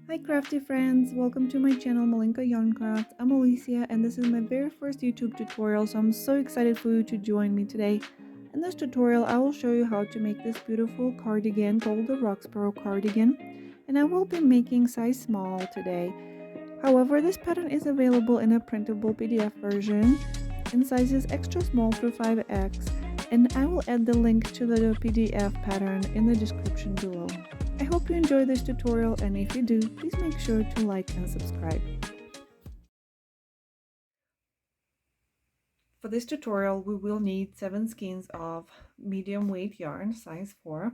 Hi crafty friends, welcome to my channel Malinka Yarn Craft. I'm Alicia and this is my very first YouTube tutorial, so I'm so excited for you to join me today. In this tutorial I will show you how to make this beautiful cardigan called the Roxborough Cardigan, and I will be making size small today. However, this pattern is available in a printable PDF version in sizes extra small through 5X, and I will add the link to the PDF pattern in the description below. I hope you enjoy this tutorial, and if you do, please make sure to like and subscribe. For this tutorial, we will need 7 skeins of medium weight yarn, size 4,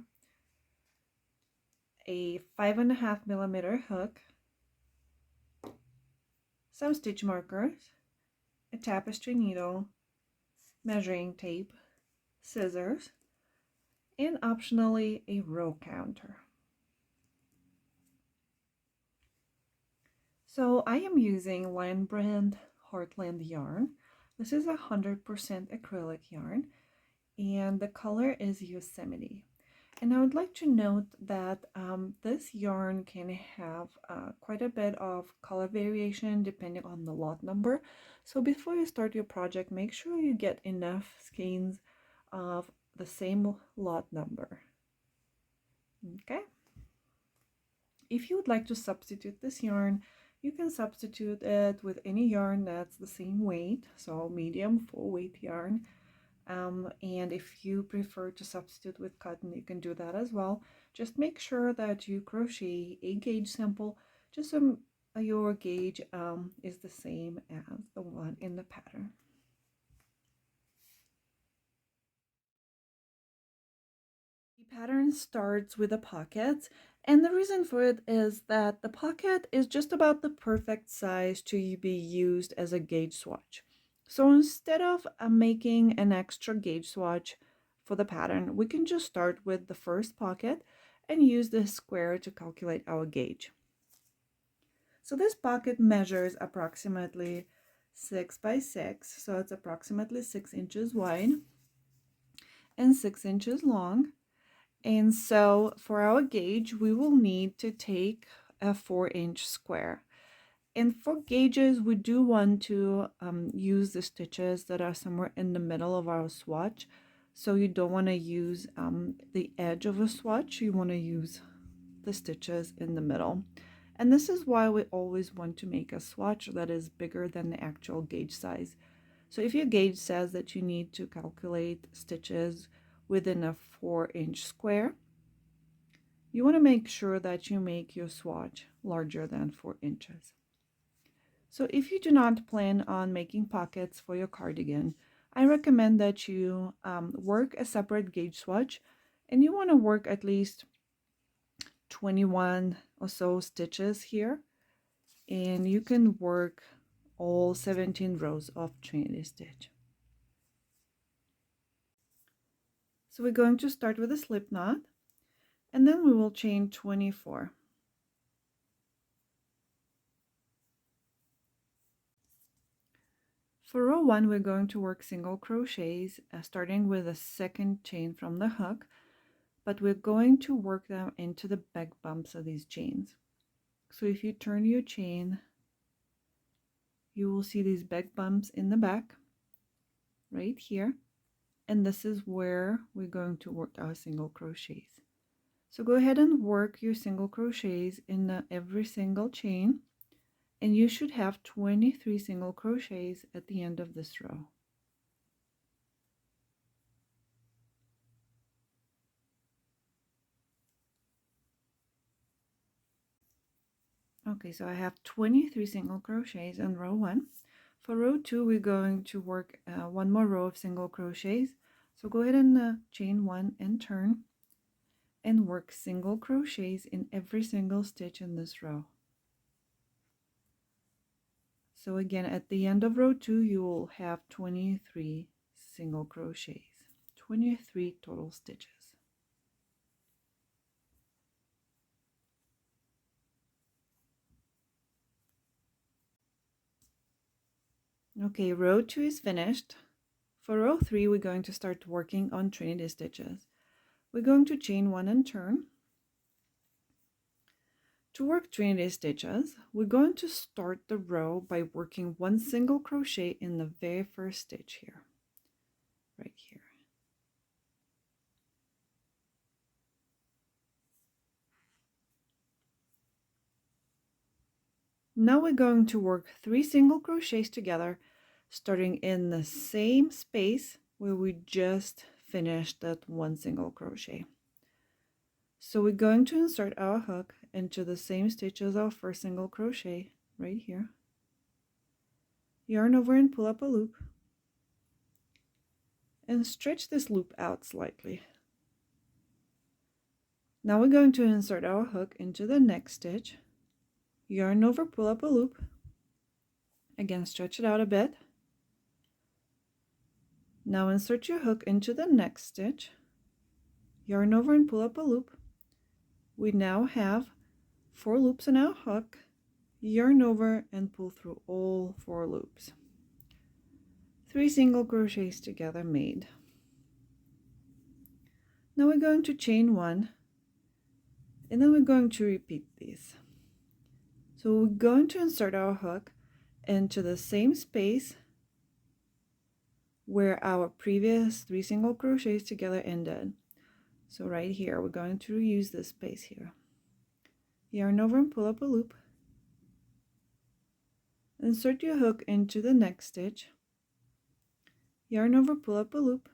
a 5.5mm hook, some stitch markers, a tapestry needle, measuring tape, scissors, and optionally a row counter. So I am using Lion Brand Heartland yarn. This is 100% acrylic yarn, and the color is Yosemite. And I would like to note that this yarn can have quite a bit of color variation depending on the lot number. So before you start your project, make sure you get enough skeins of the same lot number. Okay? If you would like to substitute this yarn, you can substitute it with any yarn that's the same weight, so medium full weight yarn. And if you prefer to substitute with cotton, you can do that as well. Just make sure that you crochet a gauge sample, just so your gauge is the same as the one in the pattern. The pattern starts with a pocket, and the reason for it is that the pocket is just about the perfect size to be used as a gauge swatch. So instead of making an extra gauge swatch for the pattern, we can just start with the first pocket and use the square to calculate our gauge. So this pocket measures approximately 6 by 6, so it's approximately 6 inches wide and 6 inches long. And so for our gauge, we will need to take a 4-inch square. And for gauges, we do want to use the stitches that are somewhere in the middle of our swatch. So you don't want to use the edge of a swatch, you want to use the stitches in the middle. And this is why we always want to make a swatch that is bigger than the actual gauge size. So if your gauge says that you need to calculate stitches within a 4-inch square, you want to make sure that you make your swatch larger than 4 inches. So if you do not plan on making pockets for your cardigan, I recommend that you work a separate gauge swatch, and you want to work at least 21 or so stitches here, and you can work all 17 rows of Trinity Stitch. So we're going to start with a slip knot, and then we will chain 24. For row 1, we're going to work single crochets, starting with a second chain from the hook, but we're going to work them into the back bumps of these chains. So if you turn your chain, you will see these back bumps in the back, right here, and this is where we're going to work our single crochets. So go ahead and work your single crochets in every single chain, and you should have 23 single crochets at the end of this row. Okay, so I have 23 single crochets in row 1. For row 2, we're going to work one more row of single crochets. So go ahead and chain 1 and turn, and work single crochets in every single stitch in this row. So again, at the end of row 2, you will have 23 single crochets, 23 total stitches. Okay, row 2 is finished. For row 3, we're going to start working on Trinity stitches. We're going to chain 1 and turn To work Trinity stitches, we're going to start the row by working one single crochet in the very first stitch here, right here. Now we're going to work 3 single crochets together, starting in the same space where we just finished that one single crochet. So we're going to insert our hook into the same stitch as our first single crochet right here. Yarn over and pull up a loop and stretch this loop out slightly. Now we're going to insert our hook into the next stitch, yarn over, pull up a loop, again stretch it out a bit. Now insert your hook into the next stitch, yarn over and pull up a loop. We now have 4 loops in our hook, yarn over and pull through all 4 loops. 3 single crochets together made. Now we're going to chain 1 and then we're going to repeat these. So we're going to insert our hook into the same space where our previous 3 single crochets together ended. So right here, we're going to reuse this space here. Yarn over and pull up a loop. Insert your hook into the next stitch. Yarn over, pull up a loop.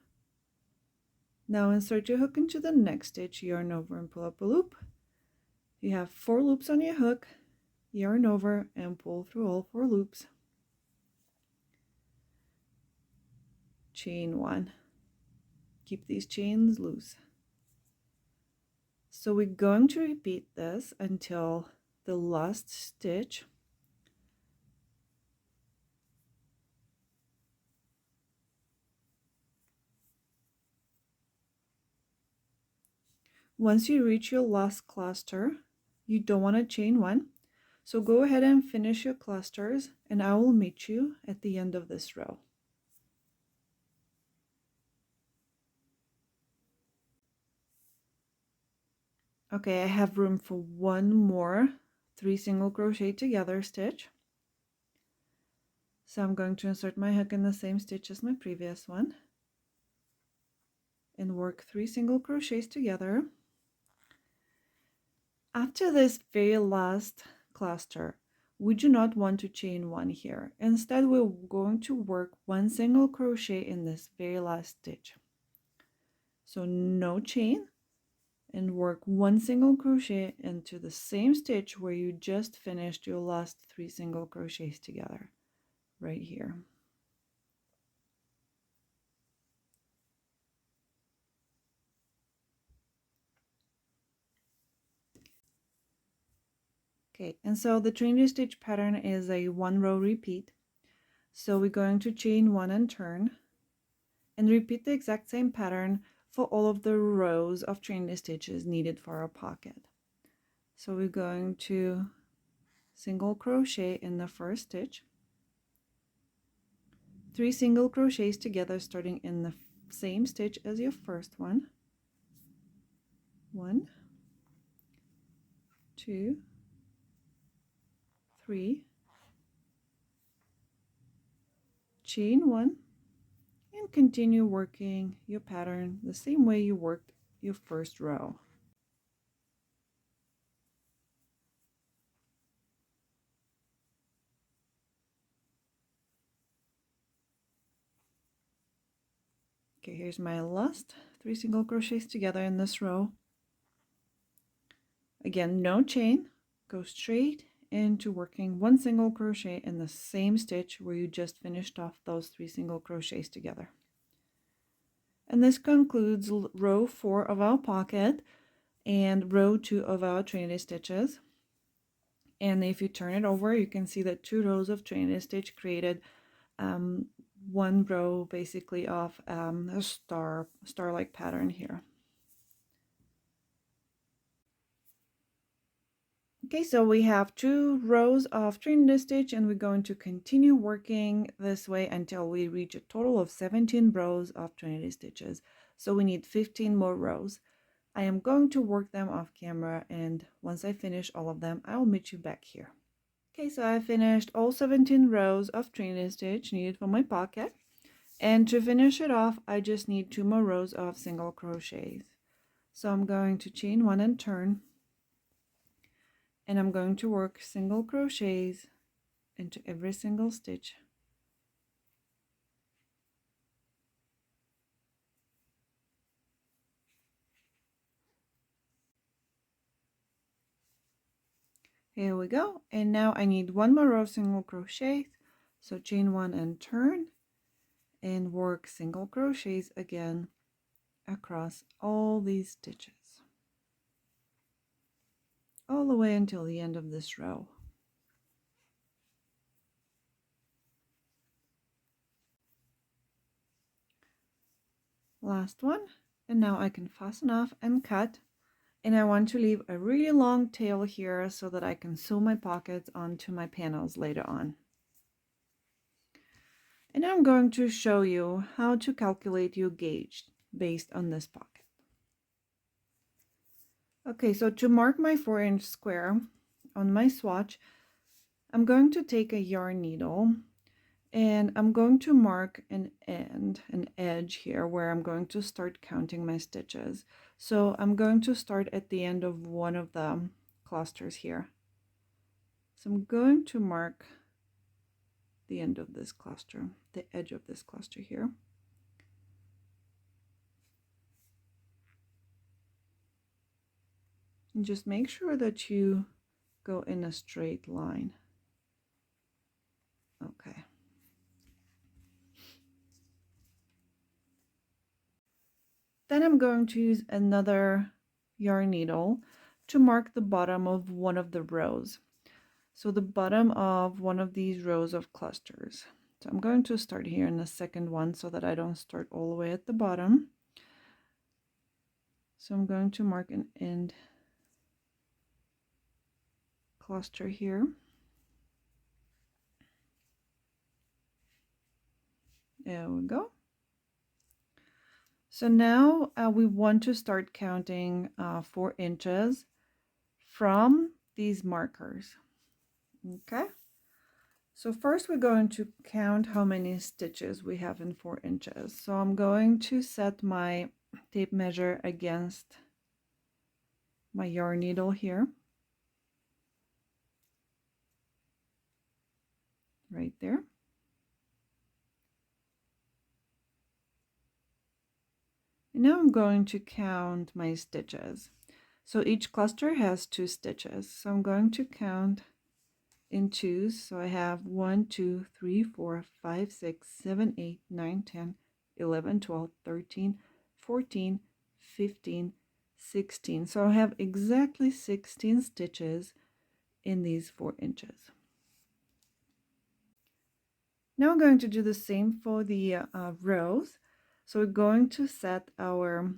Now insert your hook into the next stitch, yarn over and pull up a loop. You have 4 loops on your hook, yarn over and pull through all 4 loops. Chain 1. Keep these chains loose. So we're going to repeat this until the last stitch. Once you reach your last cluster, you don't want to chain 1. So go ahead and finish your clusters and I will meet you at the end of this row. Okay, I have room for one more 3 single crochet together stitch. So I'm going to insert my hook in the same stitch as my previous one and work 3 single crochets together. After this very last cluster, we do not want to chain 1 here. Instead, we're going to work 1 single crochet in this very last stitch. So no chain, and work 1 single crochet into the same stitch where you just finished your last 3 single crochets together, right here. Okay, and so the Trinity Stitch pattern is a 1 row repeat. So we're going to chain 1 and turn, and repeat the exact same pattern for all of the rows of Trinity stitches needed for our pocket. So we're going to single crochet in the first stitch, 3 single crochets together starting in the same stitch as your first one. 1, 2, 3, chain 1, and continue working your pattern the same way you worked your first row. Okay, here's my last 3 single crochets together in this row. Again, no chain, go straight into working 1 single crochet in the same stitch where you just finished off those 3 single crochets together. And this concludes row 4 of our pocket and row 2 of our Trinity stitches. And if you turn it over, you can see that 2 rows of Trinity stitch created 1 row basically of a star-like pattern here. Okay, so we have 2 rows of Trinity stitch and we're going to continue working this way until we reach a total of 17 rows of Trinity stitches. So we need 15 more rows. I am going to work them off camera, and once I finish all of them, I'll meet you back here. Okay, so I finished all 17 rows of Trinity Stitch needed for my pocket. And to finish it off, I just need 2 more rows of single crochets. So I'm going to chain 1 and turn, and I'm going to work single crochets into every single stitch. Here we go. And now I need 1 more row of single crochets. So chain 1 and turn, and work single crochets again across all these stitches, all the way until the end of this row. Last one, and now I can fasten off and cut. And I want to leave a really long tail here so that I can sew my pockets onto my panels later on. And I'm going to show you how to calculate your gauge based on this pocket. Okay, so to mark my 4-inch square on my swatch, I'm going to take a yarn needle, and I'm going to mark an edge here where I'm going to start counting my stitches. So I'm going to start at the end of one of the clusters here. So I'm going to mark the end of this cluster, the edge of this cluster here. And just make sure that you go in a straight line. Okay. Then I'm going to use another yarn needle to mark the bottom of one of the rows. So the bottom of one of these rows of clusters. So I'm going to start here in the second one so that I don't start all the way at the bottom. So I'm going to mark an end cluster here. There we go. So now we want to start counting 4 inches from these markers. Okay. So first we're going to count how many stitches we have in 4 inches. So I'm going to set my tape measure against my yarn needle here. Right there. And now I'm going to count my stitches. So each cluster has 2 stitches. So I'm going to count in twos. So I have 1, 2, 3, 4, 5, 6, 7, 8, 9, 10, 11, 12, 13, 14, 15, 16. So I have exactly 16 stitches in these 4 inches. Now I'm going to do the same for the rows. So we're going to set our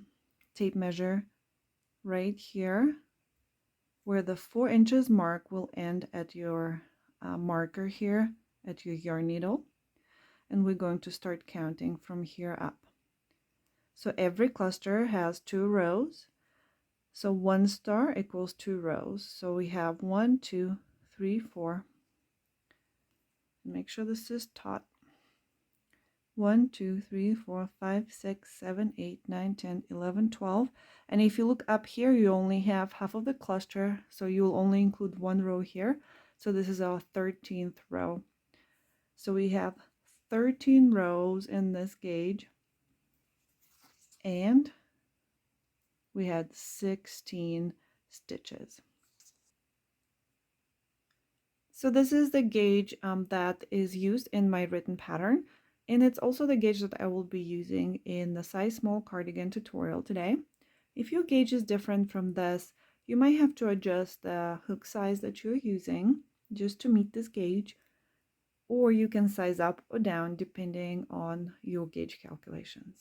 tape measure right here where the 4 inches mark will end at your marker here at your yarn needle, and we're going to start counting from here up. So every cluster has 2 rows, so 1 star equals 2 rows. So we have 1, 2, 3, 4. Make sure this is taut. 1, 2, 3, 4, 5, 6, 7, 8, 9, 10, 11, 12. And if you look up here, you only have half of the cluster, so you'll only include 1 row here. So this is our 13th row. So we have 13 rows in this gauge, and we had 16 stitches. So this is the gauge that is used in my written pattern, and it's also the gauge that I will be using in the size small cardigan tutorial today. If your gauge is different from this, you might have to adjust the hook size that you're using just to meet this gauge, or you can size up or down depending on your gauge calculations.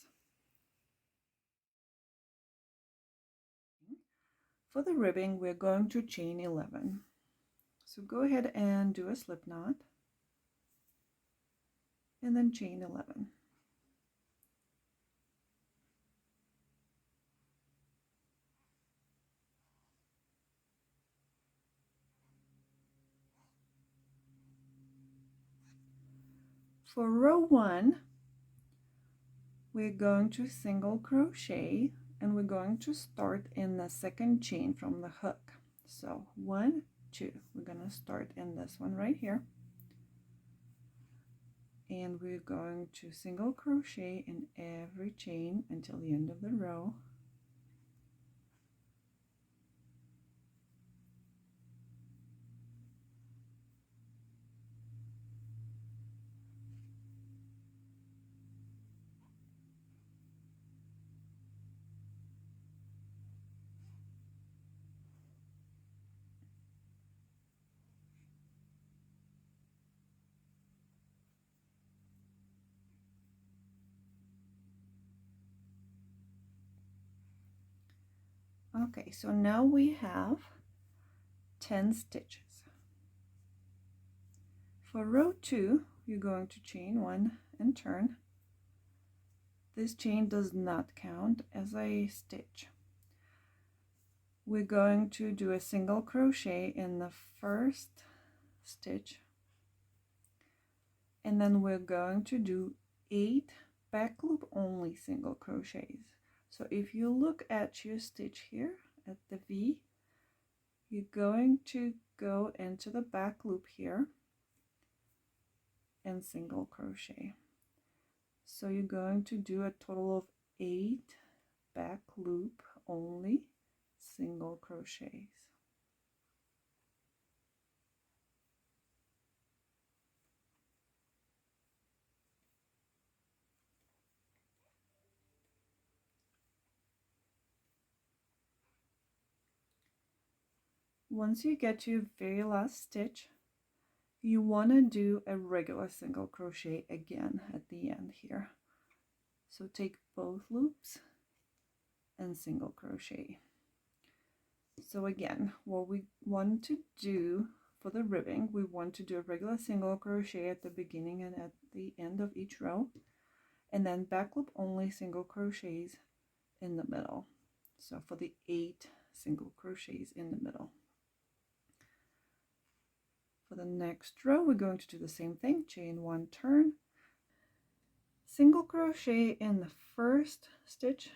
For the ribbing, we're going to chain 11. So go ahead and do a slip knot, and then chain 11. For row 1, we're going to single crochet and we're going to start in the second chain from the hook. So 1, 2, we're going to start in this one right here, and we're going to single crochet in every chain until the end of the row. Okay, so now we have 10 stitches. For row 2, you're going to chain 1 and turn. This chain does not count as a stitch. We're going to do a single crochet in the first stitch, and then we're going to do 8 back loop only single crochets. So if you look at your stitch here at the V, you're going to go into the back loop here and single crochet. So you're going to do a total of 8 back loop only single crochets. Once you get to your very last stitch, you want to do a regular single crochet again at the end here. So take both loops and single crochet. So again, what we want to do for the ribbing, we want to do a regular single crochet at the beginning and at the end of each row, and then back loop only single crochets in the middle. So for the 8 single crochets in the middle. For the next row, we're going to do the same thing, chain 1, turn, single crochet in the first stitch,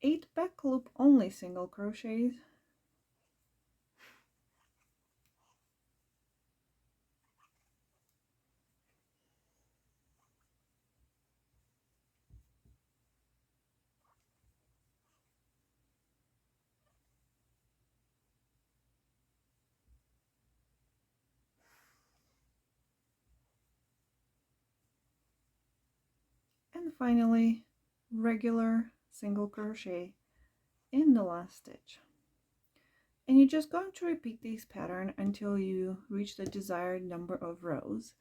8 back loop only single crochets, and finally regular single crochet in the last stitch. And you're just going to repeat this pattern until you reach the desired number of rows.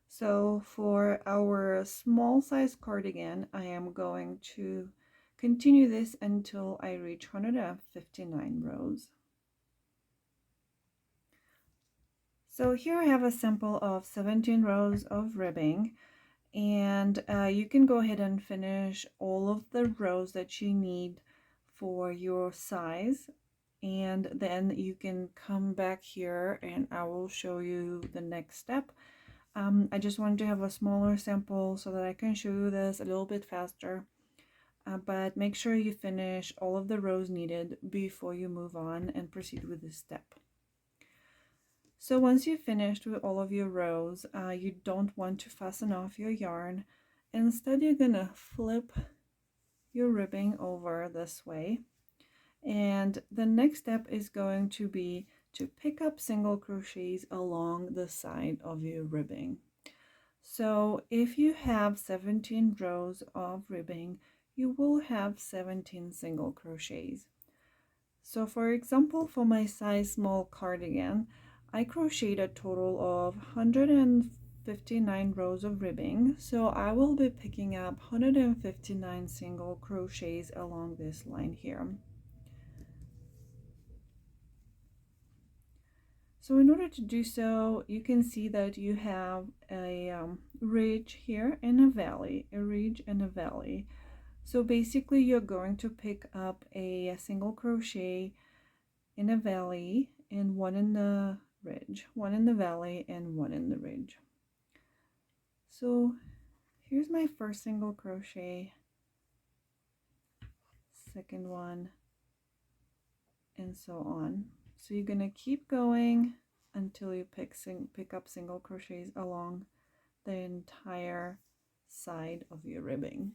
So for our small size cardigan, I am going to continue this until I reach 159 rows. So here I have a sample of 17 rows of ribbing, and you can go ahead and finish all of the rows that you need for your size, and then you can come back here and I will show you the next step. I just wanted to have a smaller sample so that I can show you this a little bit faster, but make sure you finish all of the rows needed before you move on and proceed with this step. So once you've finished with all of your rows, you don't want to fasten off your yarn. Instead, you're gonna flip your ribbing over this way. And the next step is going to be to pick up single crochets along the side of your ribbing. So if you have 17 rows of ribbing, you will have 17 single crochets. So for example, for my size small cardigan, I crocheted a total of 159 rows of ribbing, so I will be picking up 159 single crochets along this line here. So in order to do so, you can see that you have a ridge here and a valley, a ridge and a valley. So basically you're going to pick up a single crochet in a valley and one in the ridge, one in the valley and one in the ridge. So here's my first single crochet, second one, and so on. So you're gonna keep going until you pick up single crochets along the entire side of your ribbing.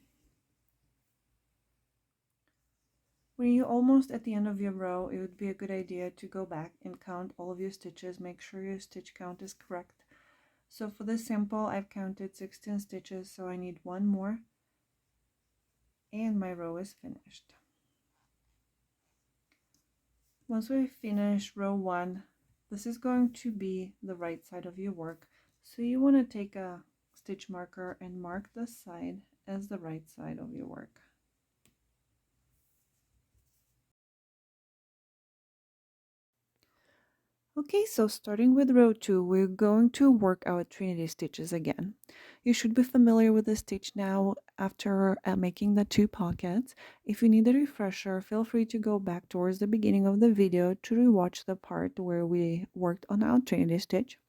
When you're almost at the end of your row, it would be a good idea to go back and count all of your stitches. Make sure your stitch count is correct. So for this sample, I've counted 16 stitches, so I need one more, and my row is finished. Once we finish row 1, this is going to be the right side of your work. So you want to take a stitch marker and mark this side as the right side of your work. Okay, so starting with row 2, we're going to work our Trinity stitches again. You should be familiar with the stitch now after making the 2 pockets. If you need a refresher, feel free to go back towards the beginning of the video to rewatch the part where we worked on our Trinity stitch.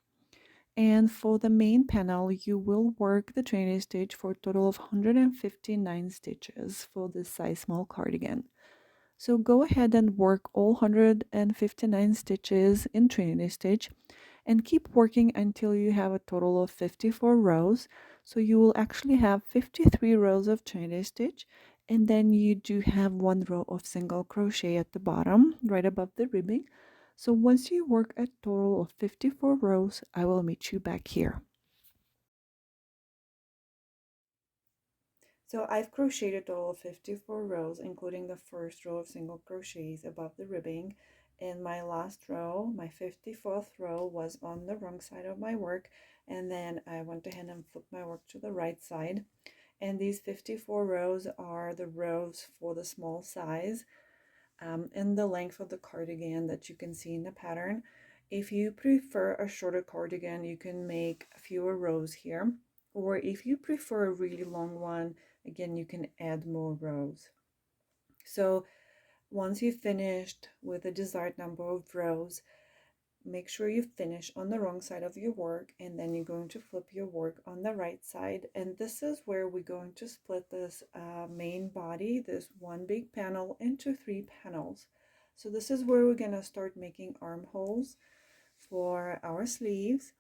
And for the main panel, you will work the Trinity stitch for a total of 159 stitches for this size small cardigan. So go ahead and work all 159 stitches in Trinity stitch and keep working until you have a total of 54 rows. So you will actually have 53 rows of Trinity stitch, and then you do have 1 row of single crochet at the bottom right above the ribbing. So once you work a total of 54 rows, I will meet you back here. So I've crocheted a total of 54 rows, including the first row of single crochets above the ribbing. And my last row, my 54th row, was on the wrong side of my work. And then I went ahead and flipped my work to the right side. And these 54 rows are the rows for the small size and the length of the cardigan that you can see in the pattern. If you prefer a shorter cardigan, you can make fewer rows here. Or if you prefer a really long one, again, you can add more rows. So once you've finished with the desired number of rows, make sure you finish on the wrong side of your work, and then you're going to flip your work on the right side. And this is where we're going to split this main body, this one big panel, into 3 panels. So this is where we're going to start making armholes for our sleeves,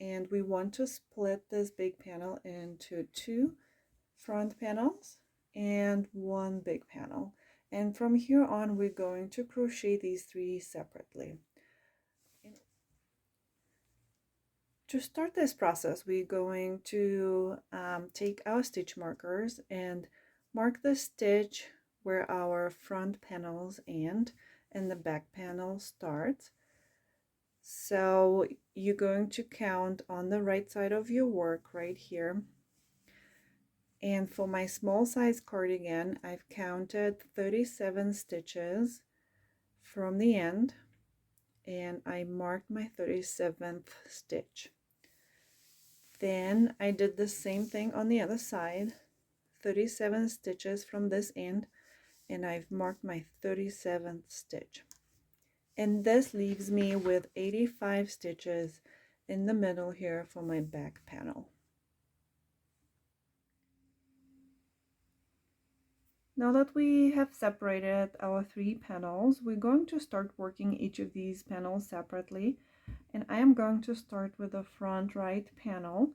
and we want to split this big panel into 2 front panels and 1 big panel. And from here on, we're going to crochet these 3 separately. To start this process, we're going to take our stitch markers and mark the stitch where our front panels end and the back panel starts. So you're going to count on the right side of your work right here. And for my small size cardigan, I've counted 37 stitches from the end, and I marked my 37th stitch. Then I did the same thing on the other side, 37 stitches from this end, and I've marked my 37th stitch. And this leaves me with 85 stitches in the middle here for my back panel. Now that we have separated our 3 panels, we're going to start working each of these panels separately. And I am going to start with the front right panel.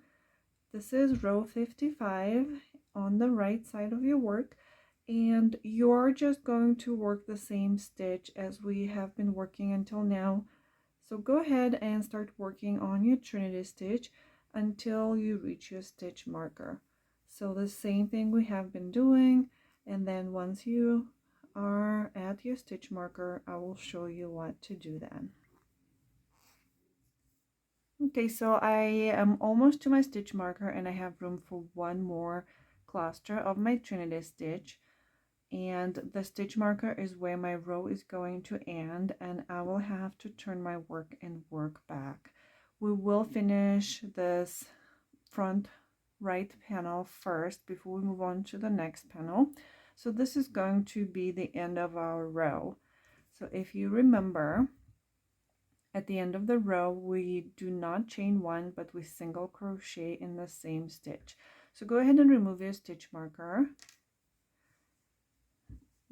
This is row 55 on the right side of your work, and you're just going to work the same stitch as we have been working until now. So go ahead and start working on your Trinity stitch until you reach your stitch marker. So the same thing we have been doing, and then once you are at your stitch marker, I will show you what to do then. Okay, so I am almost to my stitch marker, and I have room for 1 more cluster of my Trinity stitch, and the stitch marker is where my row is going to end, and I will have to turn my work and work back. We will finish this front right panel first before we move on to the next panel. So this is going to be the end of our row. So if you remember, At the end of the row, we do not chain one, but we single crochet in the same stitch. So go ahead and remove your stitch marker.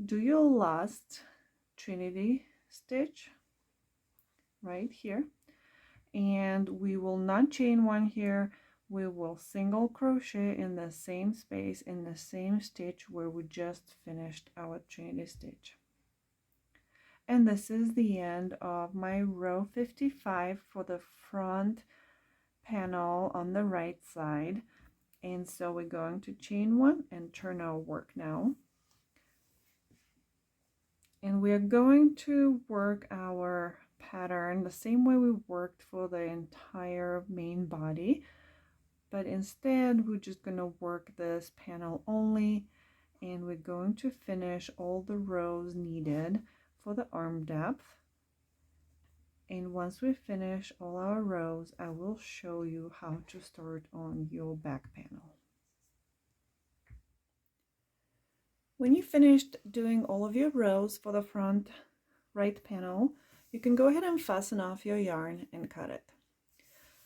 Do your last Trinity stitch right here, and we will not chain one here. We will single crochet in the same space in the same stitch where we just finished our Trinity stitch. And this is the end of my row 55 for the front panel on the right side. And so we're going to chain one and turn our work now. And we're going to work our pattern the same way we worked for the entire main body, but instead we're just going to work this panel only, and we're going to finish all the rows needed for the arm depth. And once we finish all our rows, I will show you how to start on your back panel. When you finished doing all of your rows for the front right panel, you can go ahead and fasten off your yarn and cut it.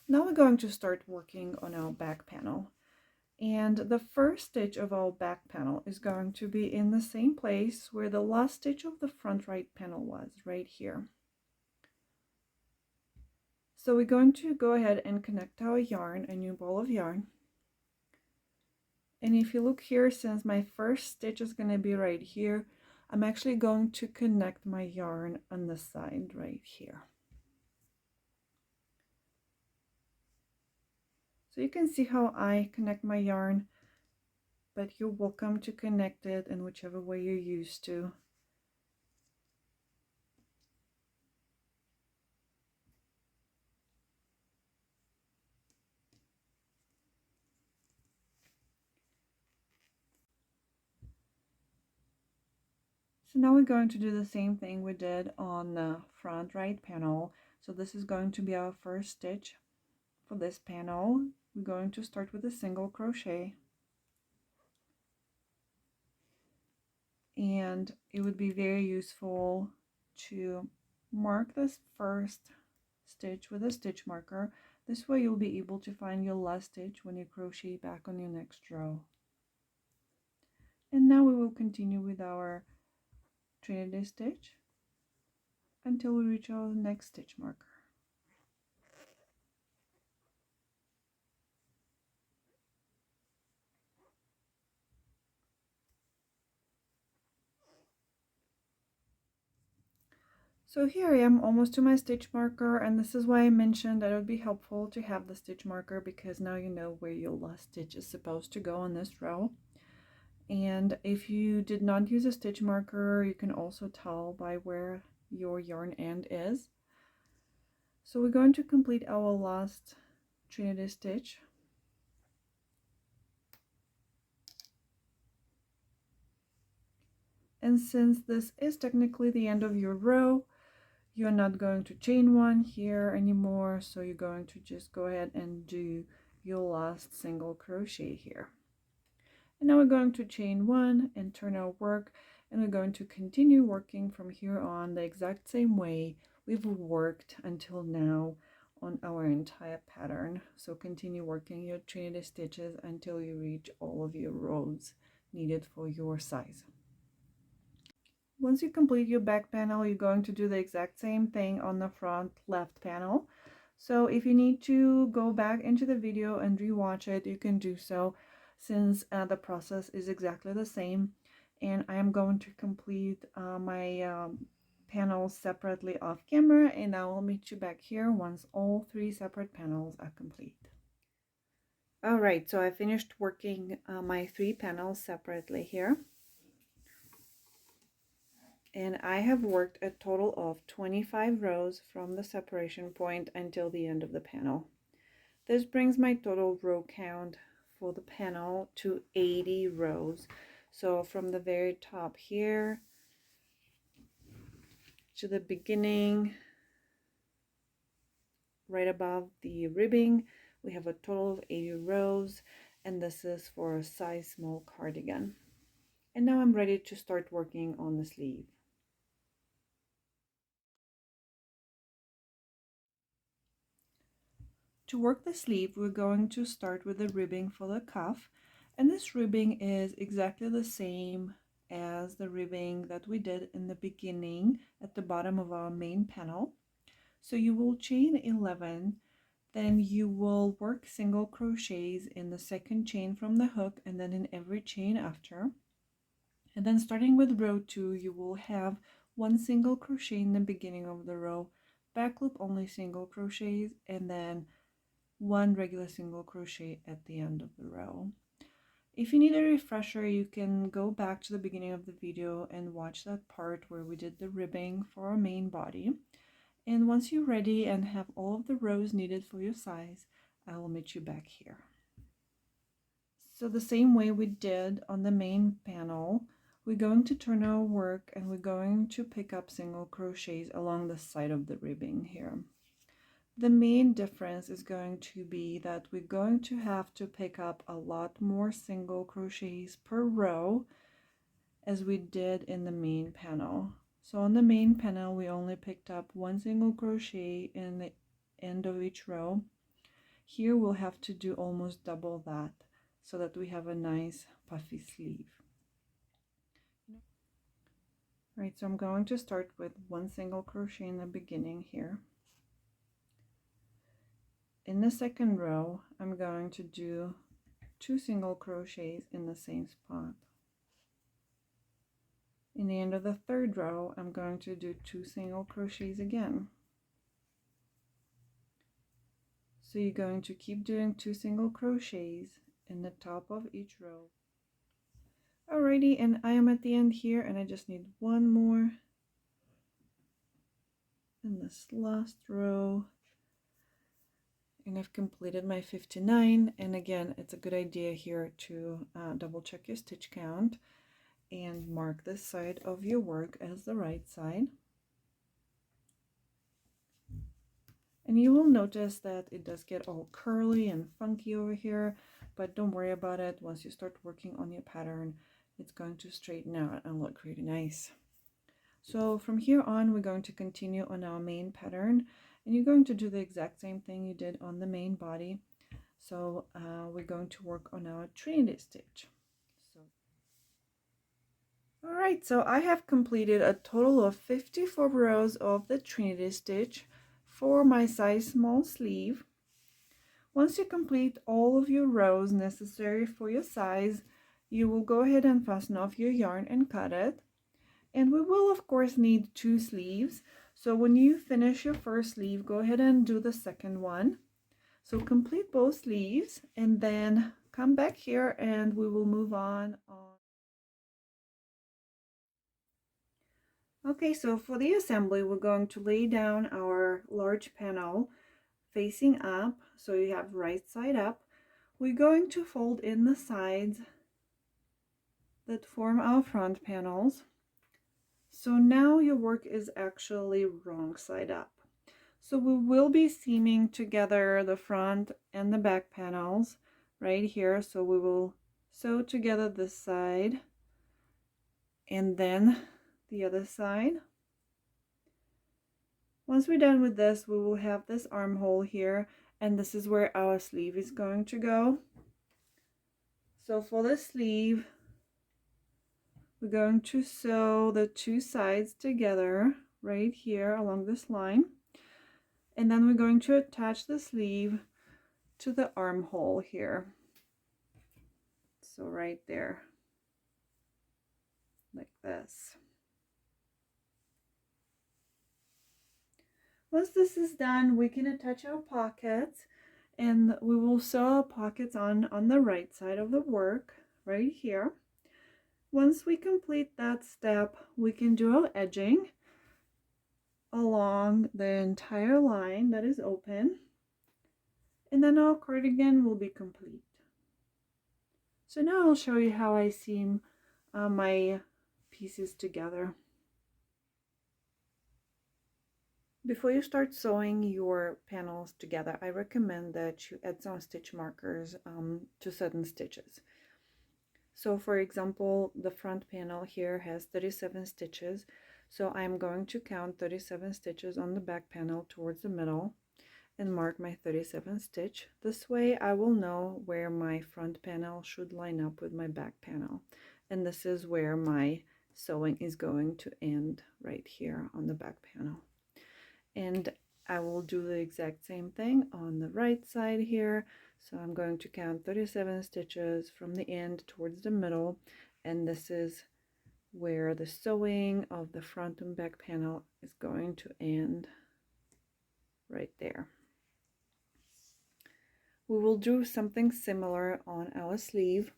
Now we're going to start working on our back panel. And the first stitch of our back panel is going to be in the same place where the last stitch of the front right panel was, right here. So we're going to go ahead and connect our yarn, a new ball of yarn. And if you look here, since my first stitch is going to be right here, I'm actually going to connect my yarn on the side right here. So you can see how I connect my yarn, but you're welcome to connect it in whichever way you're used to. So now we're going to do the same thing we did on the front right panel. So this is going to be our first stitch for this panel. We're going to start with a single crochet. And it would be very useful to mark this first stitch with a stitch marker. This way you'll be able to find your last stitch when you crochet back on your next row. And now we will continue with our Trinity stitch until we reach our next stitch marker. So here I am almost to my stitch marker, and this is why I mentioned that it would be helpful to have the stitch marker, because now you know where your last stitch is supposed to go on this row. And if you did not use a stitch marker, you can also tell by where your yarn end is. So we're going to complete our last Trinity stitch. And since this is technically the end of your row, you're not going to chain one here anymore, so you're going to just go ahead and do your last single crochet here. And now we're going to chain one and turn our work, and we're going to continue working from here on the exact same way we've worked until now on our entire pattern. So continue working your Trinity stitches until you reach all of your rows needed for your size. Once you complete your back panel, you're going to do the exact same thing on the front left panel. So if you need to go back into the video and rewatch it, you can do so, since the process is exactly the same. And I am going to complete my panels separately off camera, and I will meet you back here once all 3 separate panels are complete. Alright, so I finished working my 3 panels separately here. And I have worked a total of 25 rows from the separation point until the end of the panel. This brings my total row count for the panel to 80 rows. So from the very top here to the beginning, right above the ribbing, we have a total of 80 rows, and this is for a size small cardigan. And now I'm ready to start working on the sleeve. To work the sleeve, we're going to start with the ribbing for the cuff, and this ribbing is exactly the same as the ribbing that we did in the beginning at the bottom of our main panel. So you will chain 11, then you will work single crochets in the second chain from the hook and then in every chain after. And then starting with row 2, you will have one single crochet in the beginning of the row, back loop only single crochets, and then one regular single crochet at the end of the row. If you need a refresher, you can go back to the beginning of the video and watch that part where we did the ribbing for our main body. And once you're ready and have all of the rows needed for your size, I will meet you back here. So the same way we did on the main panel, we're going to turn our work and we're going to pick up single crochets along the side of the ribbing here. The main difference is going to be that we're going to have to pick up a lot more single crochets per row as we did in the main panel. So on the main panel, we only picked up one single crochet in the end of each row. Here we'll have to do almost double that so that we have a nice puffy sleeve. Right, so I'm going to start with one single crochet in the beginning here. In the second row, I'm going to do 2 single crochets in the same spot. In the end of the third row, I'm going to do 2 single crochets again. So you're going to keep doing 2 single crochets in the top of each row. Alrighty, and I am at the end here, and I just need one more in this last row. And I've completed my 59, and again, it's a good idea here to double check your stitch count and mark this side of your work as the right side. And you will notice that it does get all curly and funky over here, but don't worry about it. Once you start working on your pattern, it's going to straighten out and look really nice. So from here on, we're going to continue on our main pattern, and you're going to do the exact same thing you did on the main body. So we're going to work on our Trinity stitch. All right, so I have completed a total of 54 rows of the Trinity stitch for my size small sleeve. Once you complete all of your rows necessary for your size, you will go ahead and fasten off your yarn and cut it. And we will of course need 2 sleeves. So when you finish your first sleeve, go ahead and do the second one. So complete both sleeves and then come back here and we will move on. Okay, so for the assembly, we're going to lay down our large panel facing up, so you have right side up. We're going to fold in the sides that form our front panels. So now your work is actually wrong side up. So we will be seaming together the front and the back panels right here. So we will sew together this side and then the other side. Once we're done with this, we will have this armhole here, and this is where our sleeve is going to go. So for the sleeve, we're going to sew the 2 sides together right here along this line, and then we're going to attach the sleeve to the armhole here. So right there, like this. Once this is done, we can attach our pockets, and we will sew our pockets on the right side of the work right here. Once we complete that step, we can do our edging along the entire line that is open, and then our cardigan will be complete. So now I'll show you how I seam my pieces together. Before you start sewing your panels together, I recommend that you add some stitch markers to certain stitches. So for example, the front panel here has 37 stitches. So I'm going to count 37 stitches on the back panel towards the middle. and mark my 37th stitch. This way I will know where my front panel should line up with my back panel. And this is where my sewing is going to end, right here on the back panel. And I will do the exact same thing on the right side here. So I'm going to count 37 stitches from the end towards the middle, and this is where the sewing of the front and back panel is going to end, right there. We will do something similar on our sleeve.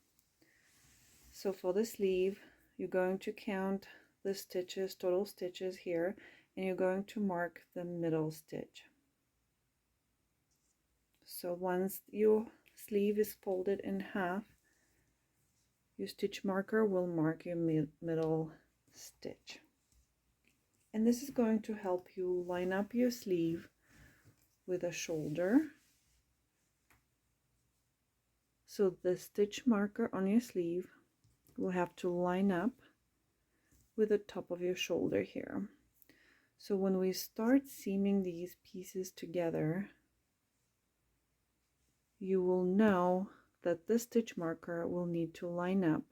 So for the sleeve, you're going to count the stitches, total stitches here, and you're going to mark the middle stitch. So once your sleeve is folded in half, your stitch marker will mark your middle stitch. And this is going to help you line up your sleeve with a shoulder. So the stitch marker on your sleeve will have to line up with the top of your shoulder here. So when we start seaming these pieces together, you will know that the stitch marker will need to line up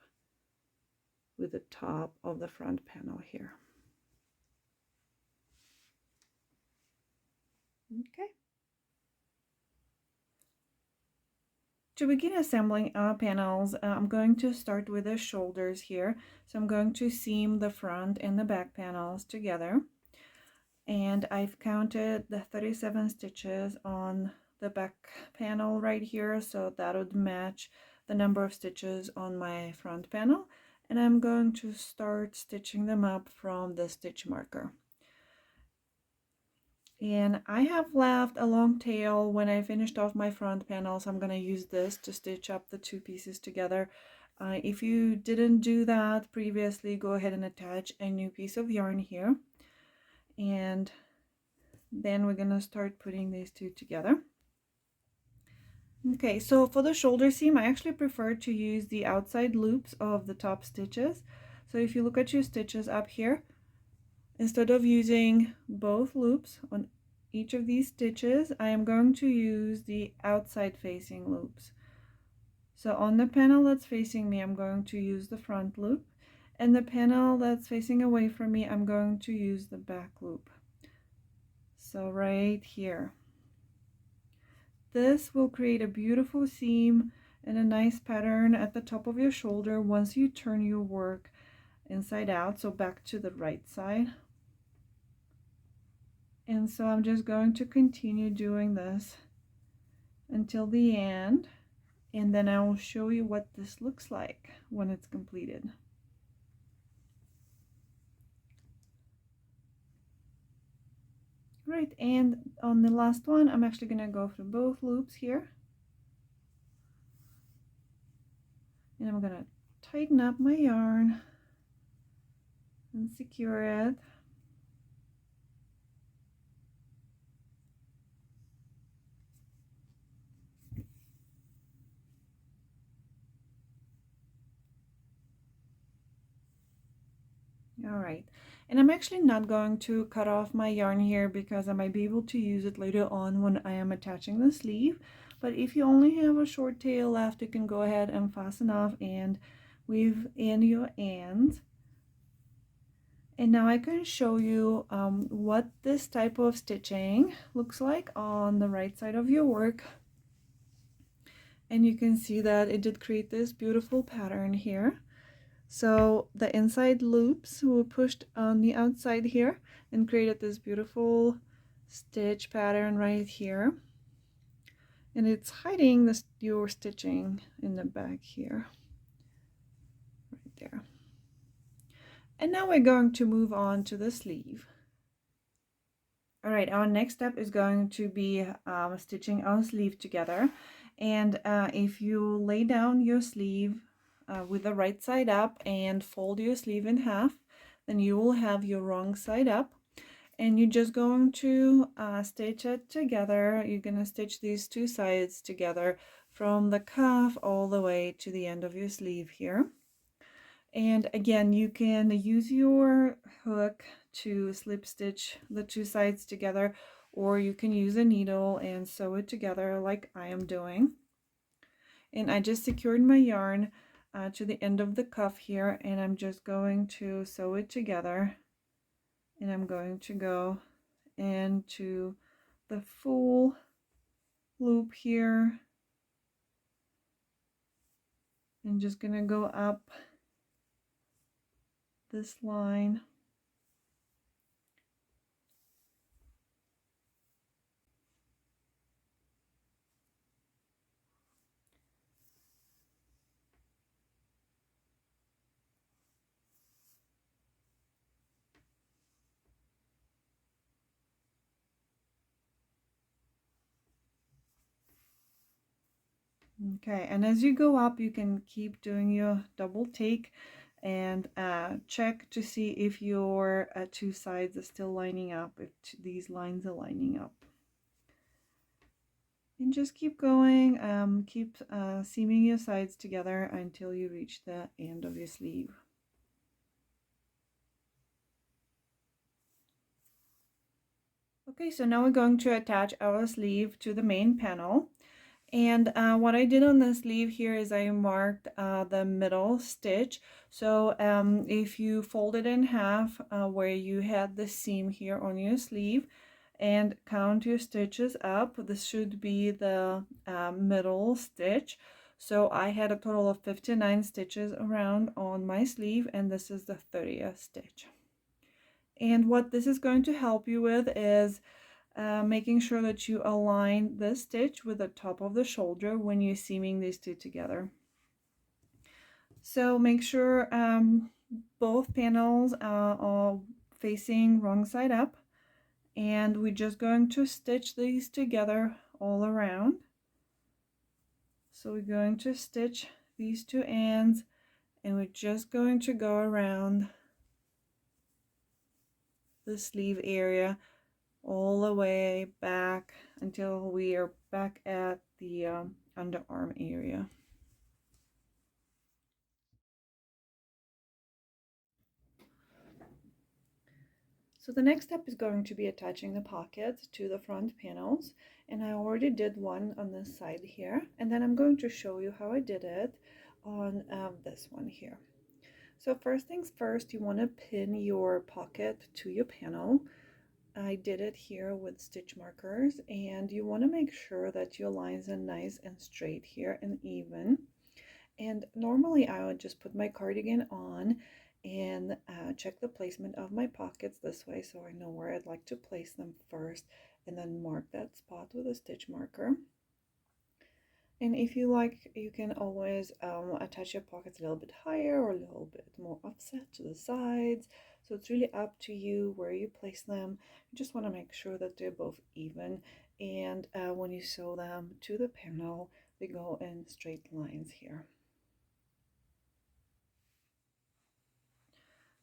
with the top of the front panel here. Okay. To begin assembling our panels, I'm going to start with the shoulders here. So I'm going to seam the front and the back panels together. And I've counted the 37 stitches on the back panel right here, so that would match the number of stitches on my front panel. And I'm going to start stitching them up from the stitch marker. And I have left a long tail when I finished off my front panel, so I'm going to use this to stitch up the two pieces together. If you didn't do that previously, go ahead and attach a new piece of yarn here. And then we're going to start putting these two together. Okay, so for the shoulder seam, I actually prefer to use the outside loops of the top stitches. So if you look at your stitches up here, instead of using both loops on each of these stitches, I am going to use the outside facing loops. So on the panel that's facing me, I'm going to use the front loop, and the panel that's facing away from me, I'm going to use the back loop. So right here. This will create a beautiful seam and a nice pattern at the top of your shoulder once you turn your work inside out, so back to the right side. And so I'm just going to continue doing this until the end, and then I will show you what this looks like when it's completed. Right, and on the last one, I'm actually going to go through both loops here. And I'm going to tighten up my yarn and secure it. All right, and I'm actually not going to cut off my yarn here because I might be able to use it later on when I am attaching the sleeve. But if you only have a short tail left, you can go ahead and fasten off and weave in your ends. And now I can show you what this type of stitching looks like on the right side of your work. And you can see that it did create this beautiful pattern here. So the inside loops were pushed on the outside here and created this beautiful stitch pattern right here. And it's hiding your stitching in the back here, right there. And now we're going to move on to the sleeve. All right, our next step is going to be stitching our sleeve together. And if you lay down your sleeve with the right side up and fold your sleeve in half, then you will have your wrong side up, and you're just going to stitch it together. You're going to stitch these two sides together from the cuff all the way to the end of your sleeve here. And again, you can use your hook to slip stitch the two sides together, or you can use a needle and sew it together like I am doing. And I just secured my yarn to the end of the cuff here, and I'm just going to sew it together, and I'm going to go into the full loop here, and just gonna go up this line. Okay, and as you go up, you can keep doing your double take and check to see if your two sides are still lining up, if these lines are lining up. And just keep going, keep seaming your sides together until you reach the end of your sleeve. Okay, so now we're going to attach our sleeve to the main panel. And what I did on the sleeve here is I marked the middle stitch. So if you fold it in half where you had the seam here on your sleeve and count your stitches up, this should be the middle stitch. So I had a total of 59 stitches around on my sleeve, and this is the 30th stitch. And what this is going to help you with is making sure that you align the stitch with the top of the shoulder when you're seaming these two together. So make sure both panels are facing wrong side up, and we're just going to stitch these together all around. So we're going to stitch these two ends, and we're just going to go around the sleeve area all the way back until we are back at the underarm area. So the next step is going to be attaching the pockets to the front panels, and I already did one on this side here, and then I'm going to show you how I did it on this one here. So first things first, you want to pin your pocket to your panel. I did it here with stitch markers, and you want to make sure that your lines are nice and straight here and even. And normally I would just put my cardigan on and check the placement of my pockets this way, so I know where I'd like to place them first, and then mark that spot with a stitch marker. And if you like, you can always attach your pockets a little bit higher or a little bit more offset to the sides. So it's really up to you where you place them. You just want to make sure that they're both even. And when you sew them to the panel, they go in straight lines here.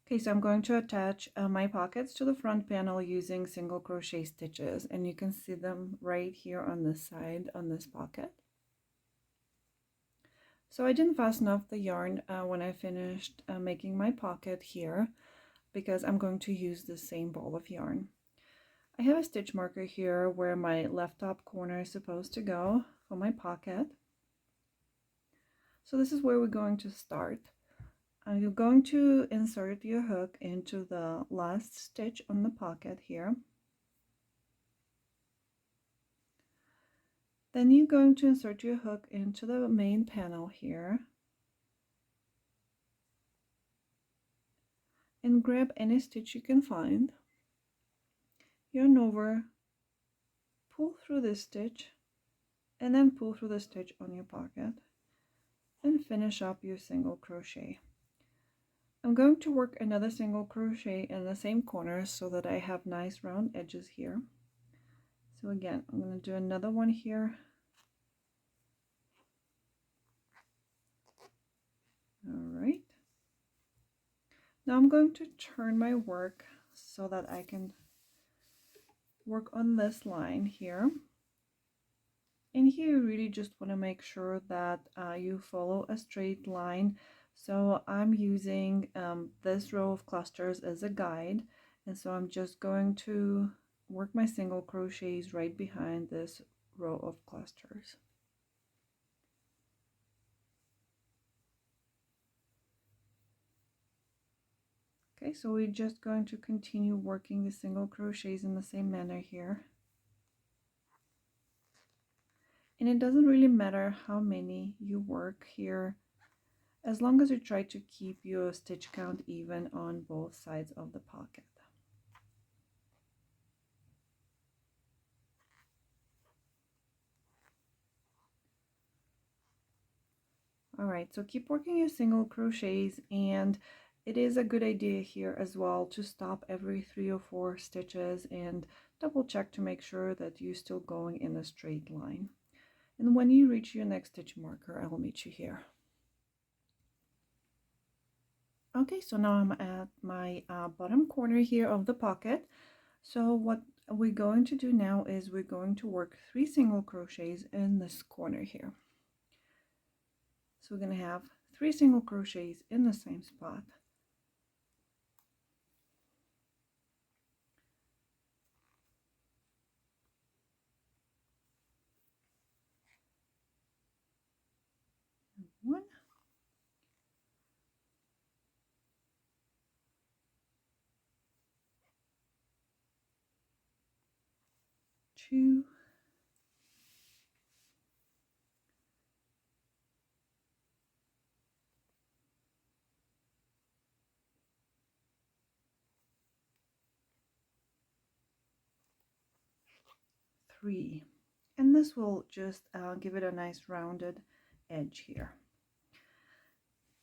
Okay, so I'm going to attach my pockets to the front panel using single crochet stitches, and you can see them right here on this side on this pocket. So I didn't fasten off the yarn when I finished making my pocket here, because I'm going to use the same ball of yarn. I have a stitch marker here where my left top corner is supposed to go for my pocket. So this is where we're going to start. You're going to insert your hook into the last stitch on the pocket here. Then you're going to insert your hook into the main panel here and grab any stitch you can find. Yarn over, pull through this stitch, and then pull through the stitch on your pocket and finish up your single crochet. I'm going to work another single crochet in the same corner so that I have nice round edges here. So again, I'm going to do another one here. All right. Now I'm going to turn my work so that I can work on this line here. And here you really just want to make sure that you follow a straight line. So I'm using this row of clusters as a guide, and so I'm just going to work my single crochets right behind this row of clusters. Okay, so we're just going to continue working the single crochets in the same manner here. And it doesn't really matter how many you work here, as long as you try to keep your stitch count even on both sides of the pocket. All right, so keep working your single crochets, and it is a good idea here as well to stop every 3 or 4 stitches and double check to make sure that you're still going in a straight line. And when you reach your next stitch marker, I will meet you here. Okay, so now I'm at my bottom corner here of the pocket. So what we're going to do now is we're going to work 3 single crochets in this corner here. So we're going to have 3 single crochets in the same spot. One, 2, 3, and this will just give it a nice rounded edge here.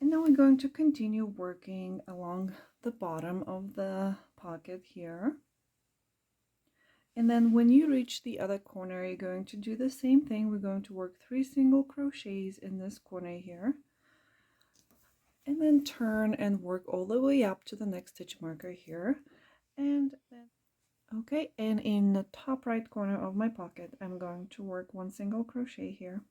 And now we're going to continue working along the bottom of the pocket here. And then when you reach the other corner, you're going to do the same thing. We're going to work 3 single crochets in this corner here, and then turn and work all the way up to the next stitch marker here. And then okay, and in the top right corner of my pocket, I'm going to work 1 single crochet here.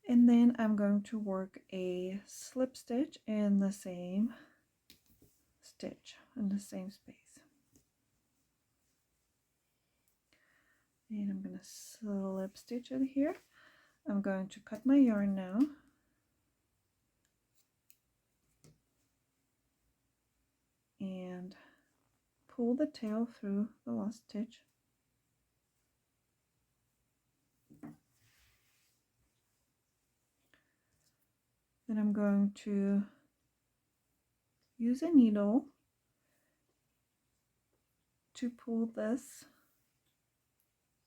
And then I'm going to work a slip stitch in the same stitch, in the same space. And I'm going to slip stitch it here. I'm going to cut my yarn now. And pull the tail through the last stitch. Then I'm going to use a needle to pull this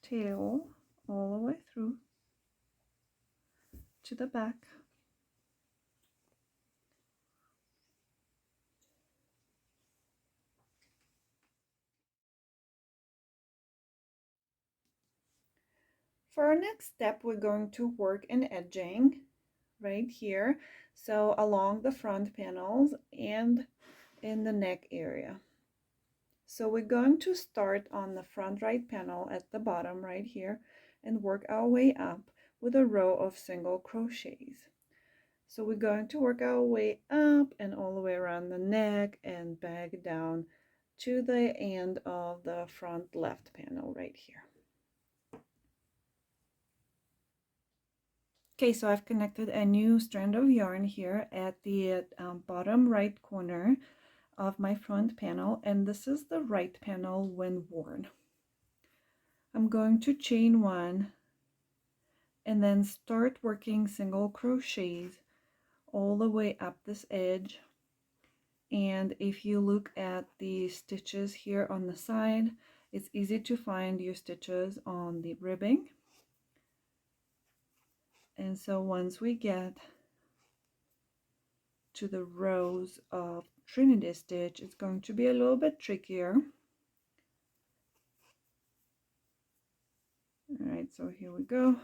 tail all the way through to the back. For our next step, we're going to work an edging right here, so along the front panels and in the neck area. So we're going to start on the front right panel at the bottom right here and work our way up with a row of single crochets. So we're going to work our way up and all the way around the neck and back down to the end of the front left panel right here. Okay, so I've connected a new strand of yarn here at the bottom right corner of my front panel, and this is the right panel when worn. I'm going to chain 1 and then start working single crochets all the way up this edge. And if you look at the stitches here on the side, it's easy to find your stitches on the ribbing. And so once we get to the rows of Trinity Stitch, it's going to be a little bit trickier. All right, so here we go.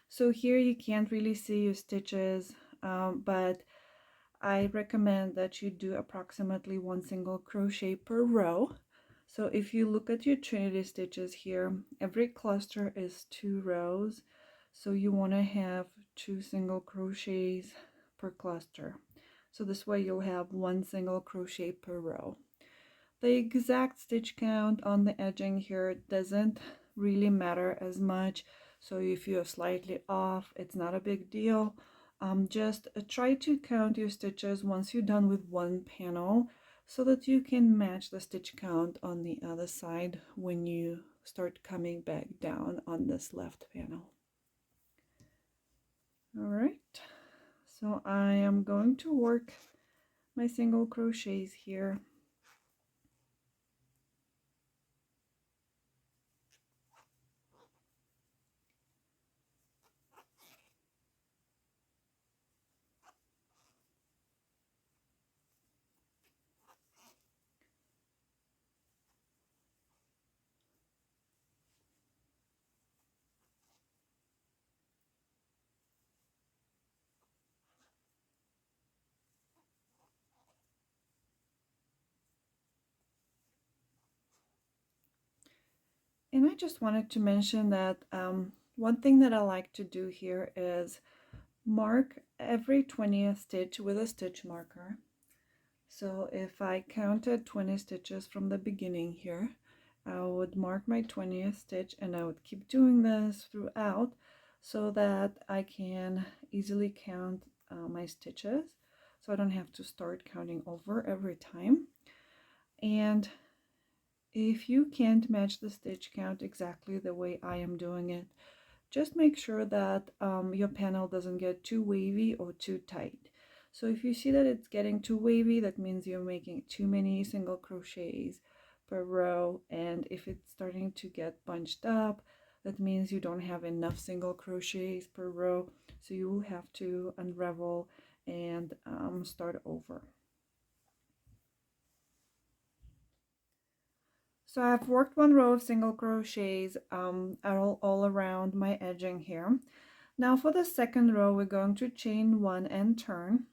So here you can't really see your stitches, but I recommend that you do approximately 1 single crochet per row. So if you look at your Trinity stitches here, every cluster is 2 rows. So you want to have 2 single crochets per cluster. So this way you'll have 1 single crochet per row. The exact stitch count on the edging here doesn't really matter as much. So if you're slightly off, it's not a big deal. Just try to count your stitches once you're done with one panel so that you can match the stitch count on the other side when you start coming back down on this left panel. All right, so I am going to work my single crochets here. And I just wanted to mention that one thing that I like to do here is mark every 20th stitch with a stitch marker. So if I counted 20 stitches from the beginning here, I would mark my 20th stitch, and I would keep doing this throughout so that I can easily count my stitches, so I don't have to start counting over every time. And if you can't match the stitch count exactly the way I am doing it, just make sure that your panel doesn't get too wavy or too tight. So if you see that it's getting too wavy, that means you're making too many single crochets per row. And if it's starting to get bunched up, that means you don't have enough single crochets per row. So you will have to unravel and start over. So I've worked one row of single crochets all around my edging here. Now for the second row, we're going to chain 1 and turn.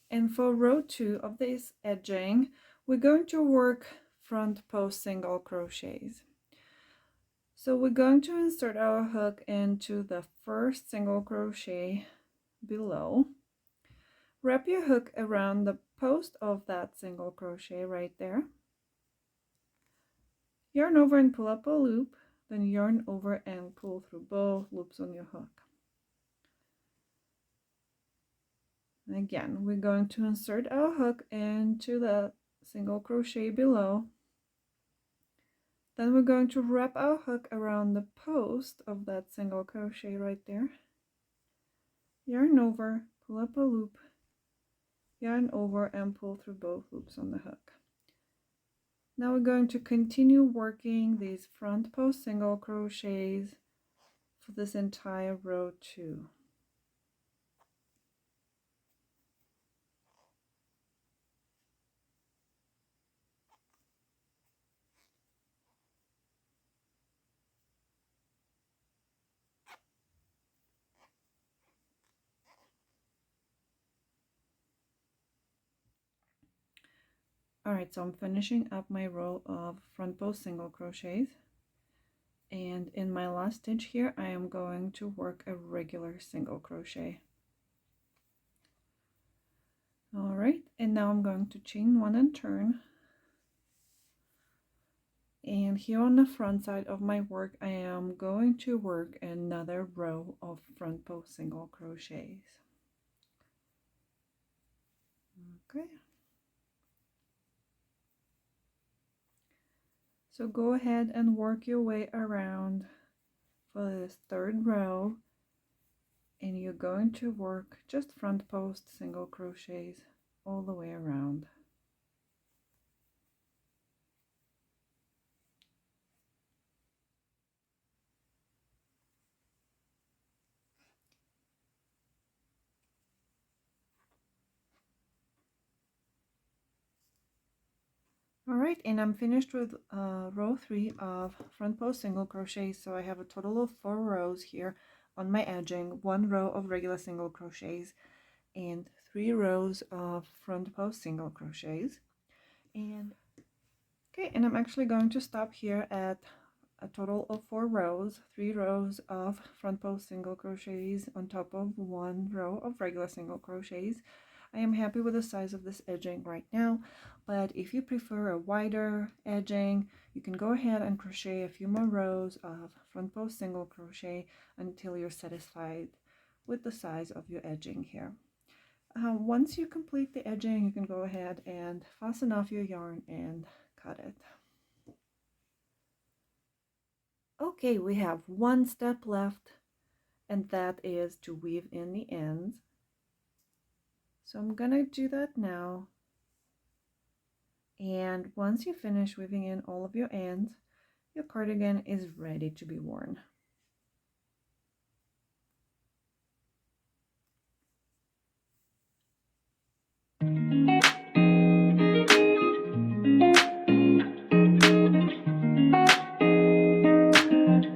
And for row 2 of this edging, we're going to work front post single crochets. So we're going to insert our hook into the first single crochet below. Wrap your hook around the post of that single crochet right there. Yarn over and pull up a loop, then yarn over and pull through both loops on your hook. And again, we're going to insert our hook into the single crochet below. Then we're going to wrap our hook around the post of that single crochet right there. Yarn over, pull up a loop, yarn over and pull through both loops on the hook. Now we're going to continue working these front post single crochets for this entire row 2. Alright, so I'm finishing up my row of front post single crochets, and in my last stitch here I am going to work a regular single crochet. Alright, and now I'm going to chain 1 and turn, and here on the front side of my work I am going to work another row of front post single crochets. Okay. So go ahead and work your way around for this third row, and you're going to work just front post single crochets all the way around. Alright, and I'm finished with row 3 of front post single crochets, so I have a total of 4 rows here on my edging, 1 row of regular single crochets, and 3 rows of front post single crochets. And okay, and I'm actually going to stop here at a total of 4 rows, 3 rows of front post single crochets on top of 1 row of regular single crochets. I am happy with the size of this edging right now, but if you prefer a wider edging, you can go ahead and crochet a few more rows of front post single crochet until you're satisfied with the size of your edging here. Once you complete the edging, you can go ahead and fasten off your yarn and cut it. Okay, we have one step left, and that is to weave in the ends. So I'm gonna do that now. And once you finish weaving in all of your ends, your cardigan is ready to be worn.